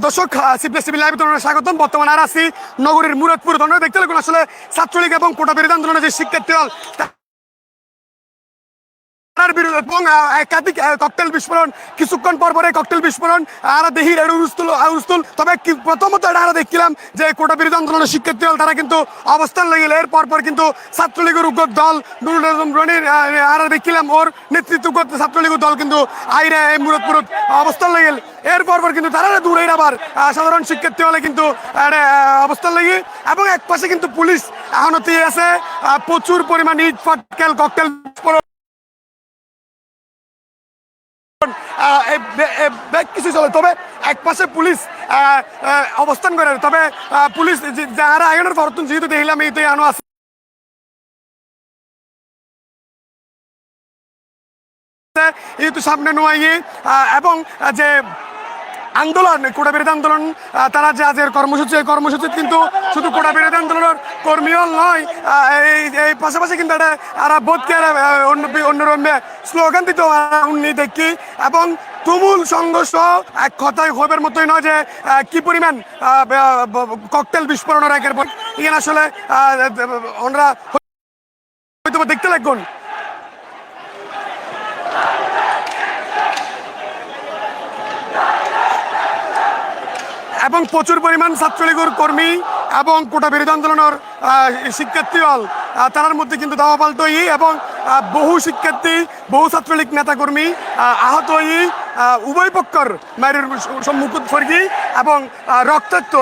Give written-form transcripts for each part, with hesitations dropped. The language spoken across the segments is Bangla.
দর্শক, সিপ্লেসিবি লাইভ তোমাদের স্বাগতম। বর্তমানে আর আছি নগরীর মুরাদপুর। তোমরা দেখতে লাগুন আসলে ছাত্রলীগ এবং কোটা বিরোধী আন্দোলনের যে শিক্ষার্থী দল এবং একাধিক ককটেল বিস্ফোরণ, কিছুক্ষণ পর পরে ককটেল বিস্ফোরণ আর দেখি হুলস্থুল। তবে প্রথমত এটা দেখছিলাম যে কোটা বিরোধী আন্দোলনের শিক্ষার্থী দল তারা কিন্তু অবস্থান লেগে এর পর কিন্তু ছাত্রলীগের উগ্র দল নুরুল আজম রনির আর দেখছিলাম ওর নেতৃত্ব করতে ছাত্রলীগের দল কিন্তু আইরা মুরাদপুর অবস্থান লেগে এর পর কিন্তু তারা দূরে আবার সাধারণ শিক্ষার্থী হলে কিন্তু অবস্থান লেগে এবং এক পাশে কিন্তু পুলিশ এখনো আছে প্রচুর পরিমাণ ইট পাটকেল ককটেল কিছু চলে। তবে এক পাশে পুলিশ অবস্থান করে, তবে পুলিশ যারা আইনের পরতন যেহেতু দেখলাম এই তো আনো আছে যেহেতু সামনে নোয়াই এবং যে আন্দোলন কোটা বিরোধী আন্দোলন তারা যে আজকের কর্মসূচি এই কর্মসূচি কিন্তু শুধু কোটা বিরোধী আন্দোলনের কর্মীও নয়, এই পাশাপাশি কিন্তু একটা বোধকে অন্যরম্য স্লোগান দিত উনি দেখি এবং তুমুল সংঘর্ষ এক কথায় ক্ষোভের মতোই নয় যে কি পরিমাণ ককটেল বিস্ফোরণের একের পর এখানে আসলে ওনারা হয়তো দেখতে লাগবেন এবং প্রচুর পরিমাণ ছাত্রলীগের কর্মী এবং কোটা বিরোধী আন্দোলনের শিক্ষার্থী দল তার মধ্যে কিন্তু দাওয়া পাল্ট এবং বহু শিক্ষার্থী বহু ছাত্রলীগ নেতাকর্মী আহত উভয় পক্ষের মায়ের সম্মুখীন ফর্গি এবং রক্তাক্ত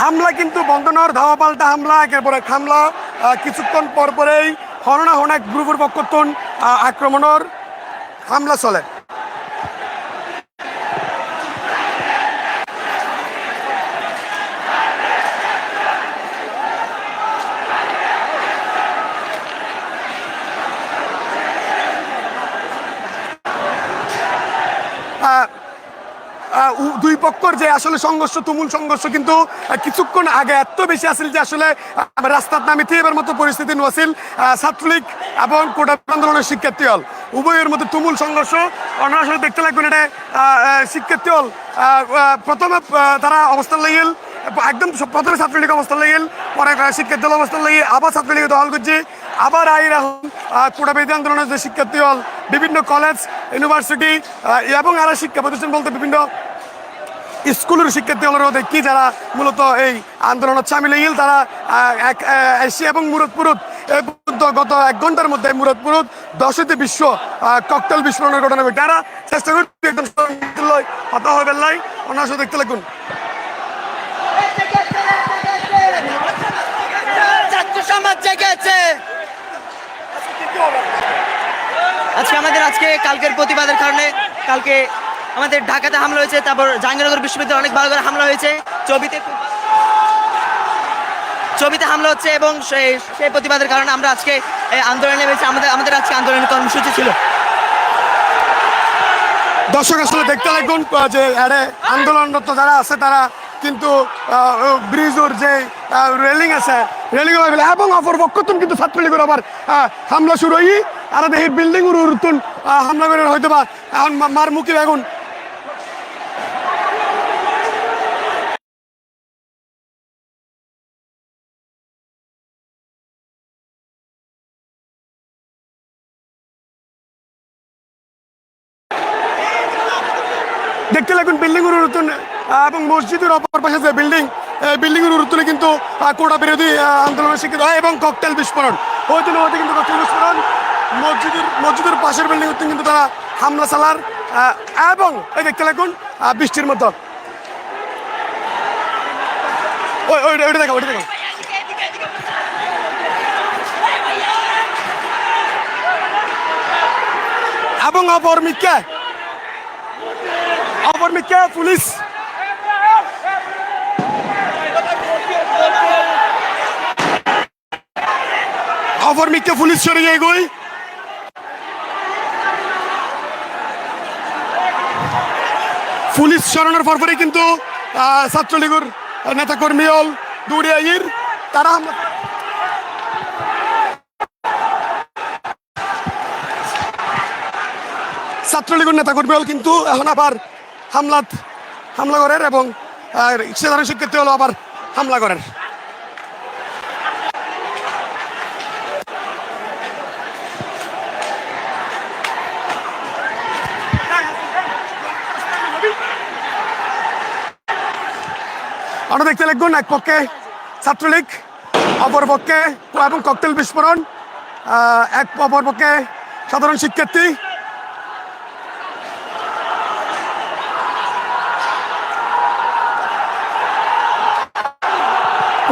হামলা কিন্তু বন্ধনের ধাওয়া পাল্টা হামলা একের পর এক হামলা কিছুক্ষণ পর পরেই হরণা গ্রুপের পক্ষতন আক্রমণের হামলা চলে। দুই পক্ষর যে আসলে সংঘর্ষ তুমুল সংঘর্ষ কিন্তু কিছুক্ষণ আগে এত বেশি আসছিল যে আসলে রাস্তার নামিতে এবার মতো পরিস্থিতি আসছিল ছাত্রলীগ এবং কোটা আন্দোলনের শিক্ষার্থী হল উভয়ের মধ্যে তুমুল সংঘর্ষ। ওনারা আসলে দেখতে লাগবেন এটা শিক্ষার্থী হল প্রথমে তারা অবস্থান লাগিল একদম প্রথমে ছাত্রলীগ অবস্থান লাগিল, পরে শিক্ষার্থী দল অবস্থান লাগিয়ে আবার ছাত্রলীগের দল করছে, আবার আইরা কোটা বিরোধী আন্দোলনের যে শিক্ষার্থী হল বিভিন্ন কলেজ ইউনিভার্সিটি এবং আরো শিক্ষা প্রতিষ্ঠান বলতে বিভিন্ন স্কুলের শিক্ষার্থী হলেরও দেখি যারা মূলত এই আন্দোলনের সামিল হইল তারা এশিয়া এবং মুরাদপুরত গত 1 ঘন্টার মধ্যে মুরাদপুরত 10টি বিশ্ব ককটেল বিস্ফোরণের ঘটনা ঘটে। তারা চেষ্টা করতে একদম হতা হবেন নাই ওনার সাথে দেখতে লাগুন। আজকে কালকের প্রতিবাদের কারণে কালকে আমাদের ঢাকাতে হামলা হয়েছে, তারপর জাহাঙ্গীরনগর বিশ্ববিদ্যালয়ে অনেক ভালো করে হামলা হয়েছে, ছবিতে হামলা হচ্ছে এবং সেই প্রতিবাদের কারণে আমরা আজকে আন্দোলনে নেমেছি। আমাদের আজকে আন্দোলনের কর্মসূচি ছিল। দর্শক আসলে দেখতে লাগবেন যে আন্দোলনরত যারা আছে তারা কিন্তু ব্রিজের যে রেলিং আছে রেলিং এবং অপর পক্ষতুন কিন্তু ছাত্রলীগের আবার হামলা শুরু হই আর দেখি বিল্ডিং উড়তুন হামলা করে হয়তো বা এখন মার মুখে এখন দেখতে লাগুন বিল্ডিং এর উড়তুন এবং মসজিদের অপর পাশে যে বিল্ডিং এর উড়তুনে কিন্তু কোটা বিরোধী আন্দোলনের শিক্ষিত হয় এবং ককটেল বিস্ফোরণ হইতে কিন্তু ককটেল বিস্ফোরণ মসজিদের পাশের বিল্ডিং কিন্তু তারা হামলা চালার এবং এই দেখতে লাগুন বৃষ্টির মতো ওইটা দেখো এবং অপরমিকা পুলিশ সরে যায় গই পুলিশ সরানোর পরপরই কিন্তু ছাত্রলীগের নেতাকর্মী হল দৌড়ে আইর তারা ছাত্রলীগের নেতাকর্মীও কিন্তু এখন আবার হামলা করেন এবং সাধারণ শিক্ষার্থী হলো আবার হামলা করেন। আমরা দেখতে লাগবেন এক পক্ষে ছাত্রলীগ, অপর পক্ষে এবং ককটেল বিস্ফোরণ, এক অপর পক্ষে সাধারণ শিক্ষার্থী।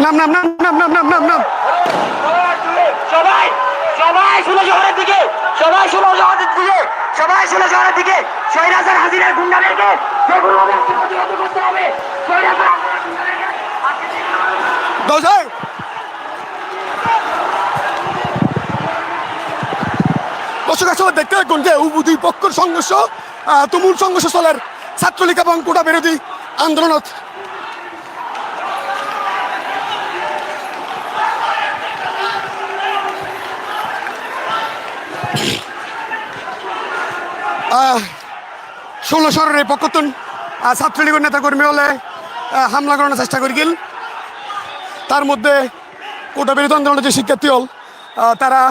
নাম নাম নাম নাম নাম নাম নাম নাম সবাই সবাই ষোলো শহরের দিকে, সবাই ষোলো শহরের দিকে, সবাই ষোলো শহরের দিকে। স্বৈরাচার হাসিনার গুন্ডাদেরকে যেগুলোভাবে প্রতিহত করতে হবে। স্বৈরাচার হাসিনার গুন্ডাদেরকে দর্শক আসলে দেখতে দেখুন যে দুই পক্ষের সংঘর্ষ, তুমুল সংঘর্ষ চলের ছাত্রলীগ এবং কোটা বিরোধী আন্দোলনত। ষোলো শহরের এই পক্ষতুন ছাত্রলীগের নেতাকর্মী হলে হামলা করানোর চেষ্টা করি গেল। তার মধ্যে কোটা বিরোধী আন্দোলনের যে শিক্ষার্থী হল তারা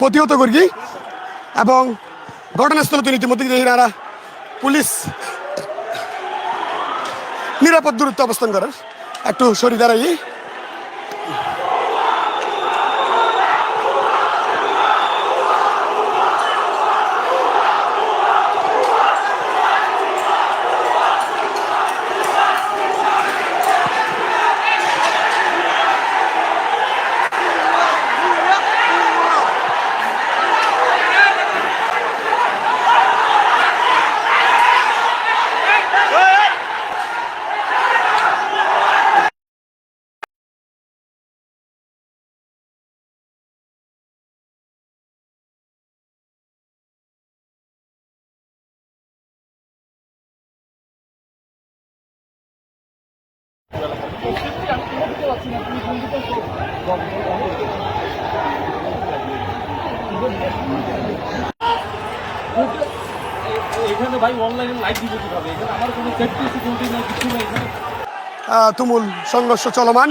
প্রতিহত করি এবং ঘটনাস্থলে তো ইতিমধ্যে এনারা পুলিশ নিরাপদ দূরত্ব অবস্থান করার একটু সরি দাঁড়াই। এখানে ভাই অনলাইনে লাইভ দিব কিভাবে? এখানে আমার কোনো সেফটি সিকিউরিটি নেই, কিছু নেই এখানে। তুমুল সংঘর্ষ চলমান।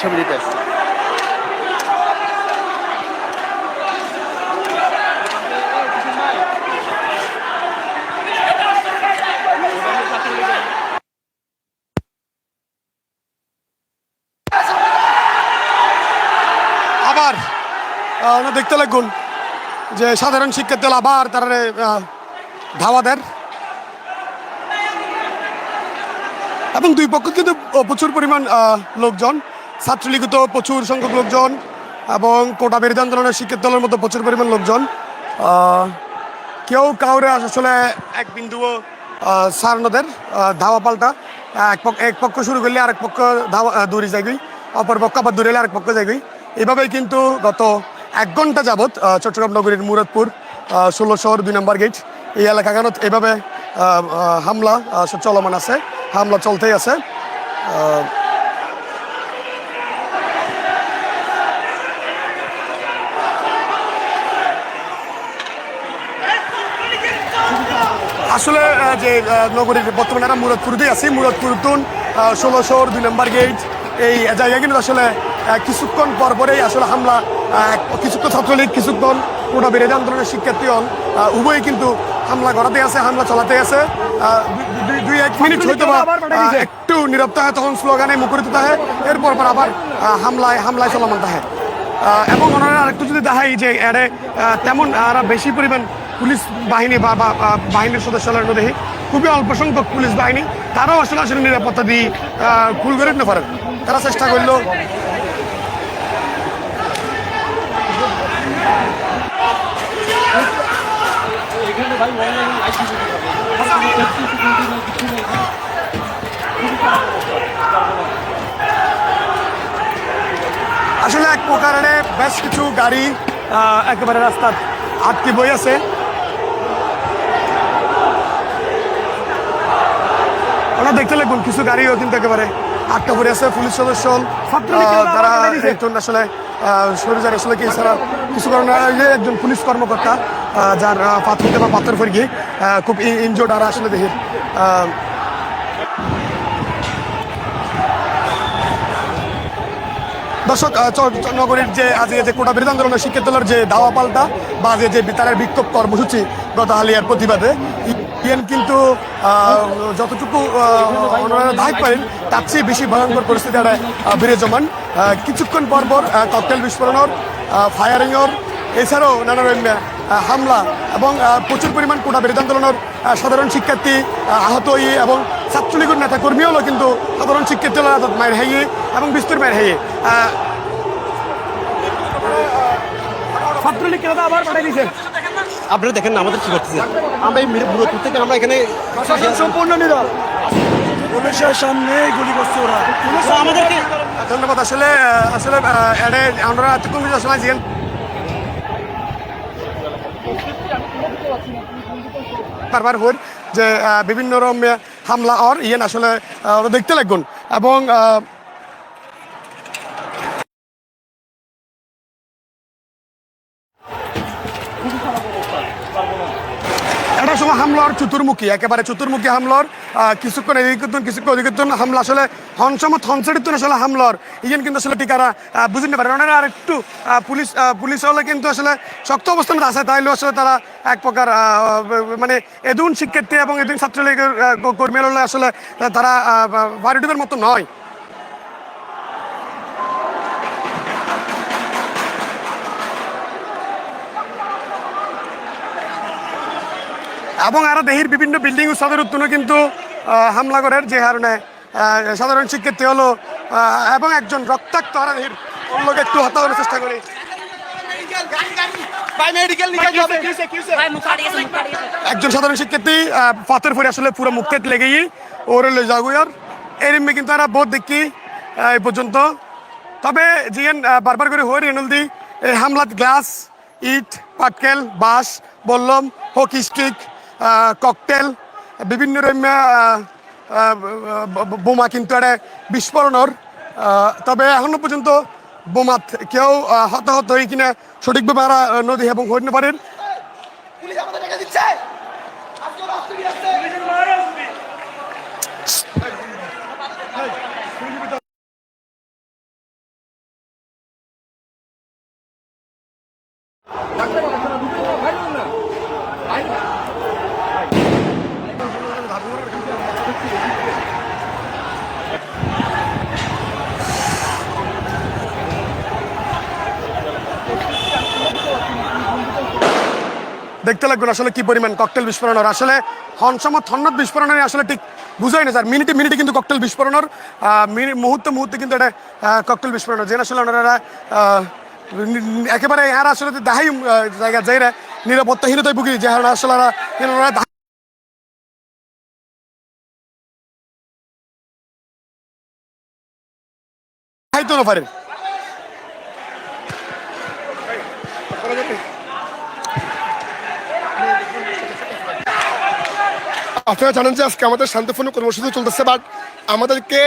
ছবি দিতে আসছি। আবার আমরা দেখতে লাগুন যে সাধারণ শিক্ষার্থী আবার তারা ধাওয়া দেন এবং দুই পক্ষ কিন্তু প্রচুর পরিমাণ লোকজন, ছাত্রলীগ তো প্রচুর সংখ্যক লোকজন এবং কোটা বিরোধী আন্দোলনের শিক্ষার্থী দলের মধ্যে প্রচুর পরিমাণ লোকজন। কেউ কাউরে আসলে এক বিন্দুও সারনদের ধাওয়া পাল্টা এক পক্ষ শুরু করলে আরেক পক্ষ ধাওয়া দৌড়ে যাইবি, অপর পক্ষ আবার দৌড়ে এলে আরেক পক্ষ যাইবি। এভাবেই কিন্তু গত 1 ঘন্টা যাবৎ চট্টগ্রাম নগরীর মুরাদপুর 16 শহর 2 নম্বর গেট এই এলাকাখানত এভাবে হামলা চলমান আছে, হামলা চলতেই আছে। আসলে যে নগরীর বর্তমানে আমরা মুরাদপুরতেই আছি, মুরাদপুর তুন 16 শহর 2 নম্বর গেট এই জায়গা কিন্তু আসলে কিছুক্ষণ পরেই আসলে হামলা, কিছুক্ষণ ছাত্রলীগ কিছুক্ষণ কোটা বিরোধী আন্দোলনের শিক্ষার্থী হল উভয়ই কিন্তু হামলা করাতে আছে, হামলা চালাতে আছে। 2-1 মিনিট হয়তো একটু নীরবতা হয়, তখন স্লোগানে মুখরিত থাকে, এরপর আবার হামলায় চলমান থাকে। এবং ওনারা আরেকটু যদি দেখাই যে এরে তেমন আরো বেশি পরিমাণ পুলিশ বাহিনী বা বাহিনীর সদস্যরা দেখি খুবই অল্প সংখ্যক পুলিশ বাহিনী, তারাও আসলে নিরাপত্তা দিয়ে ফুল করে নিতে পারেন। তারা চেষ্টা করলো এখানে ভাই অনলাইনে লাইভ দিব কিভাবে? আমার কোনো সেফটি সিকিউরিটি নেই, কিছু নেই এখানে। খুবই খারাপ অবস্থা। আসলে এক প্রকারে বেশ কিছু গাড়ি একেবারে রাস্তার আটকে বই আছে। ওরা দেখতে লাগবেন কিছু গাড়িও কিন্তু একেবারে আটকা পড়ে আছে। পুলিশ সদস্য তারা একজন আসলে সরে যায় আসলে কি ছাড়া কিছু কারণে একজন পুলিশ কর্মকর্তা যার পাথর বা পাথর পড়ে গিয়ে খুব ইনজোর্ড আর আসলে দেখি দর্শক নগরীর যে আজকে যে কোটা বিরোধী আন্দোলনের শিক্ষার্থীদের যে দাওয়া পাল্টা বা যে তার বিক্ষোভ কর্মসূচি গত হালিয়ার প্রতিবাদে ইয়েন কিন্তু যতটুকু ওনারা দায়িত্ব পারেন তার চেয়ে বেশি ভয়ঙ্কর পরিস্থিতি বিরাজমান। কিছুক্ষণ পর পর ককটেল বিস্ফোরণের ফায়ারিংয়ের এছাড়াও নানা রকম হামলা এবং প্রচুর পরিমাণ কোটা বিরোধী আন্দোলনের সাধারণ শিক্ষার্থী আহত এবং ছাত্রলীগের নেতা কর্মী হলো কিন্তু সাধারণ শিক্ষার্থীরা মায়ের হাইয়ে এবং বিস্তর মায়ের হাইয়ে ছাত্রলীগ কেন আবার পাঠিয়ে দিয়েছে। আপনারা দেখেন না আমাদের কি করতেছে, আমরা এই মুরব্বী থেকে আমরা এখানে সম্পূর্ণ নীরব, পুলিশের সামনে গুলি করছে ওরা আমাদেরকে। ধন্যবাদ। আসলে আসলে আমরা এতক্ষণ আসলে জিজ্ঞেস বারবার হন যে বিভিন্ন রকম হামলা আর ইয়েন আসলে ওরা দেখতে লাগবেন এবং একটা সময় হামলার চতুর্মুখী একেবারে চতুর্মুখী হামলার কিছুক্ষণ এদিকতন কিছুক্ষণ ওদিকতন হামলা আসলে হনসমত হনসেডিতন আসলে হামলার ইয়েন কিন্তু আসলে টিকারা বুঝতে পারে ওনারা আর একটু পুলিশ হলে কিন্তু আসলে শক্ত অবস্থানে আছে তাইলেও আসলে তারা এক প্রকার মানে এদিন শিক্ষার্থী এবং এদিন ছাত্রলীগের কর্মী হলে আসলে তারা ভারিটিভের মতো নয়। এবং আরো দেহির বিভিন্ন বিল্ডিং উৎসবের উত্তনে কিন্তু হামলা করার যে কারণে সাধারণ শিক্ষার্থী হলো এবং একজন রক্তাক্ত আরো দেহির লোক একটু হত্যা করার চেষ্টা করে একজন সাধারণ শিক্ষার্থী পাথর পরে আসলে পুরো মুখে লেগেই ওরে লই যাগুয়ার এরিমে কিন্তু এরা বহুত দেখি এই পর্যন্ত। তবে জিএন বারবার করে হয়ে রেনলদি এই হামলাত গ্লাস ইট পাটকেল বাঁশ বললম হকি স্টিক ককটেল বিভিন্ন বোমা কিন্তু একটা বিস্ফোরণর। তবে এখনো পর্যন্ত বোমাত কেউ হতাহত হয়ে কিনা সঠিকভাবে আমরা নদী এবং হইতে পারেন। দেখতে লাগবে আসলে কি পরিমাণ ককটেল বিস্ফোরণের আসলে হনসমত হন্নত বিস্ফোরণের আসলে ঠিক বুঝাই না স্যার মিনিটে মিনিটে কিন্তু ককটেল বিস্ফোরণের মুহূর্তে মুহূর্তে কিন্তু এটা ককটেল বিস্ফোরণ যে আসলে ওনারা একেবারে আর আসলে দাহাই জায়গা যাইরা নিরাপত্তাহীনতায় ভুগি যে আসলে ওনারা খাইতে না পারেন। আপনারা জানেন যে আজকে আমাদের শান্তিপূর্ণ কর্মসূচি চলতেছে, বাট আমাদেরকে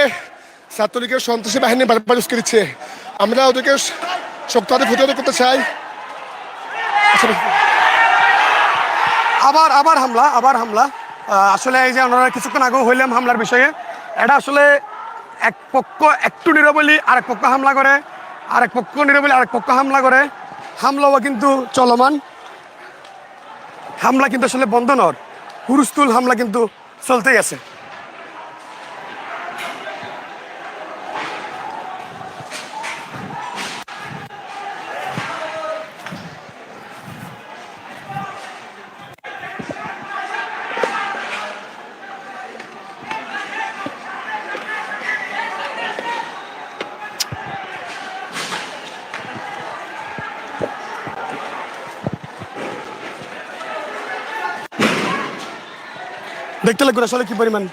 ছাত্রলীগের সন্ত্রাসী বাহিনী বারবার ইউজ করেছে। আমরা ওদেরকে শক্তভাবে প্রতিহত করতে চাই। আবার হামলা আসলে এই যে ওনারা কিছুক্ষণ আগেও হইলাম হামলার বিষয়ে এটা আসলে এক পক্ষ একটু নিরবলি আরেক পক্ষ হামলা করে, আরেক পক্ষ নিরবলি আরেক পক্ষ হামলা করে। হামলাও কিন্তু চলমান, হামলা কিন্তু আসলে বন্ধ নয়, হুরুস্তুল হামলা কিন্তু চলতেই আছে। দেখতে লাগবে আসলে কি পরিমাণ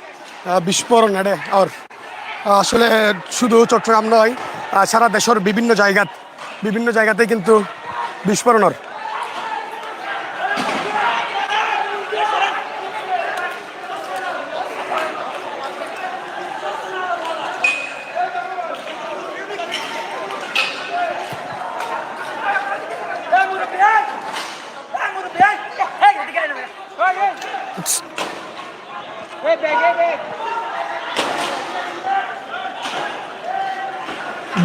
বিস্ফোরণ এড়ে আর আসলে শুধু চট্টগ্রাম নয় সারা দেশের বিভিন্ন জায়গাতে কিন্তু বিস্ফোরণের।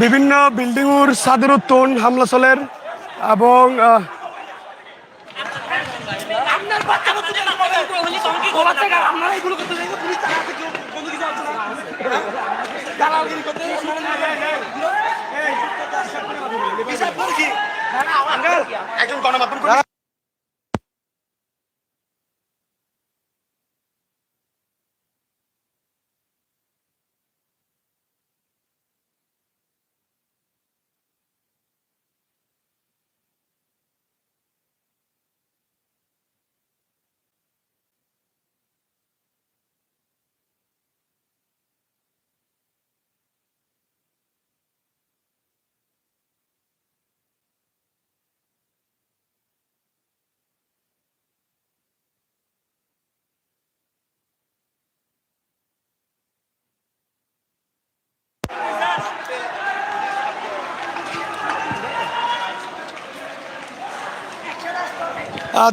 বিভিন্ন বিল্ডিংয়ের ছাদের উত্তোলন হামলা চলের এবং একজন গণমাধ্যম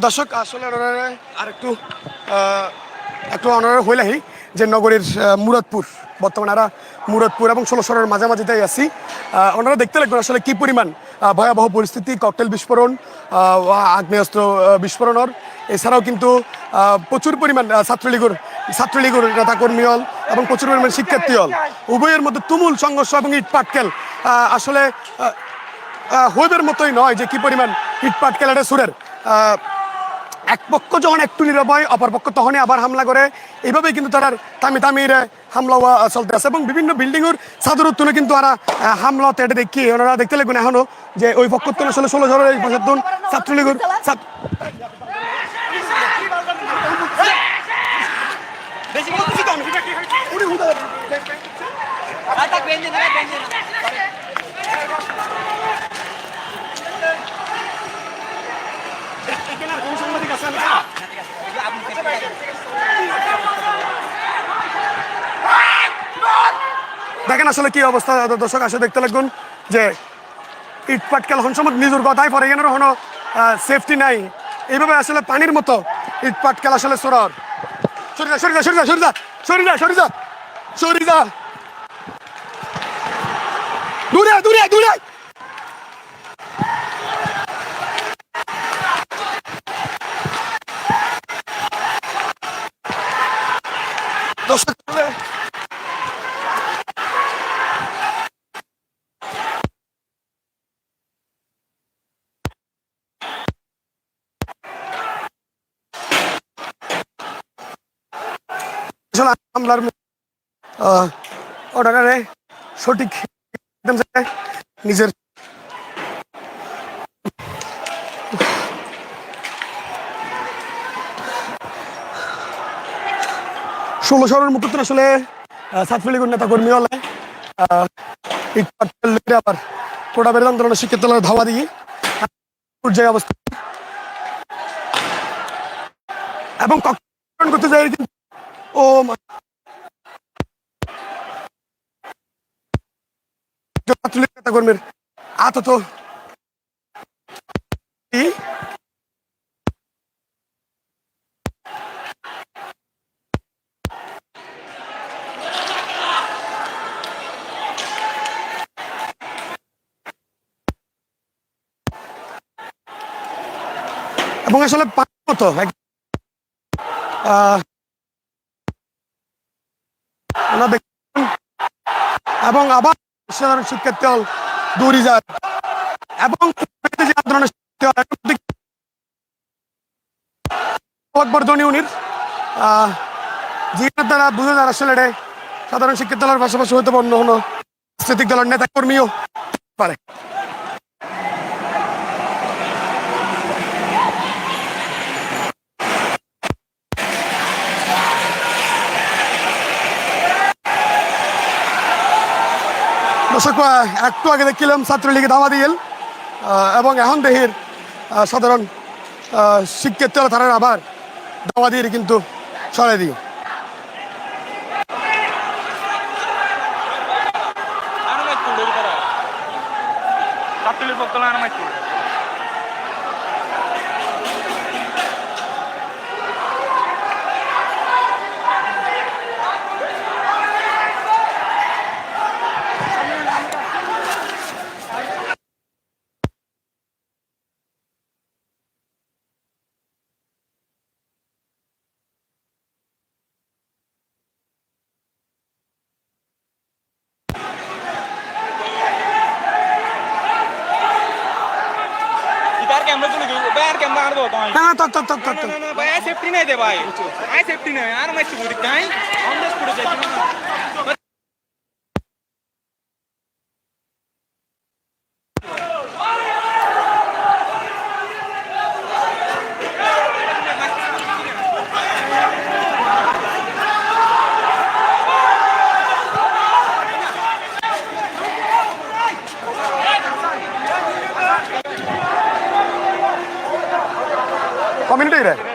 দর্শক আসলে আর একটু অনারে হইলাহি যে নগরীর মুরাদপুর বর্তমানে আমরা মুরাদপুর এবং ১৬শহরের মাঝামাঝিতেই আছি। ওনারা দেখতে লাগবেন আসলে কি পরিমাণ ভয়াবহ পরিস্থিতি, ককটেল বিস্ফোরণ, আগ্নেয়াস্ত্র বিস্ফোরণের, এছাড়াও কিন্তু প্রচুর পরিমাণ ছাত্রলীগের নেতাকর্মী হল এবং প্রচুর পরিমাণ শিক্ষার্থী হল, উভয়ের মধ্যে তুমুল সংঘর্ষ এবং ইট পাটকেল আসলে হইবের মতোই নয় যে কি পরিমাণ ইট পাটকেল এটা সুরের। এক পক্ষ যখন একটু নিরাপয়, অপর পক্ষ তখনই আবার হামলা করে, এইভাবেই কিন্তু তারা থামির হামলা চলতে আছে এবং বিভিন্ন বিল্ডিংয়ের ছাদের উত্তোলনে কিন্তু ওরা হামলা এটা দেখি ওনারা দেখতে লাগবেন এখনো যে ওই পক্ষ আসলে ১৬শহরের এই পঁচাত্তর ছাত্রলীগের দেখেন আসলে কি অবস্থা। দর্শক আসলে দেখতে লাগবেন যে ইট পাটকেল হন সময় নিজের কথায় পরে এখানে কোনো সেফটি নাই, এইভাবে আসলে পানির মতো ইট পাটকেল আসলে সরর দূরে দূরে দূরে দর্শক হামলার অর্ডারে সঠিক নিজের ১৬শহরের মুখে আসলে ছাত্রলীগের নেতা কর্মী হলে আবার কোটাবের আন্দোলনের শিক্ষিত ধাওয়া দিয়ে পর্যায়ে অবস্থা এবং করতে যাই ও ছাত্রলীগ নেতা কর্মীর আহত এবং আসলে মতো এবং আবার শিক্ষার্থী হল দৌড়ি যায় এবং বর্ধনী উনির যেখানে তারা বুঝে যান আসলে এটা সাধারণ শিক্ষার্থী দলের পাশাপাশি হয়তো অন্য কোনো রাজনৈতিক দলের নেতা কর্মীও পারে। দর্শক একটু আগে দেখছিলাম ছাত্রলীগে ধাওয়া দিয়ে এবং এখন দেহের সাধারণ শিক্ষার্থী হলে তারা আবার দাওয়া দিয়ে কিন্তু সরাই দিই। इधर कैमरा चलो बाहर कैमरा आने दो तो না না ना भाई सेफ्टी नहीं दे भाई आई सेफ्टी नहीं यार मैं चुप दिखता है हम दस पूरे जाते ना কমিউনিটি রে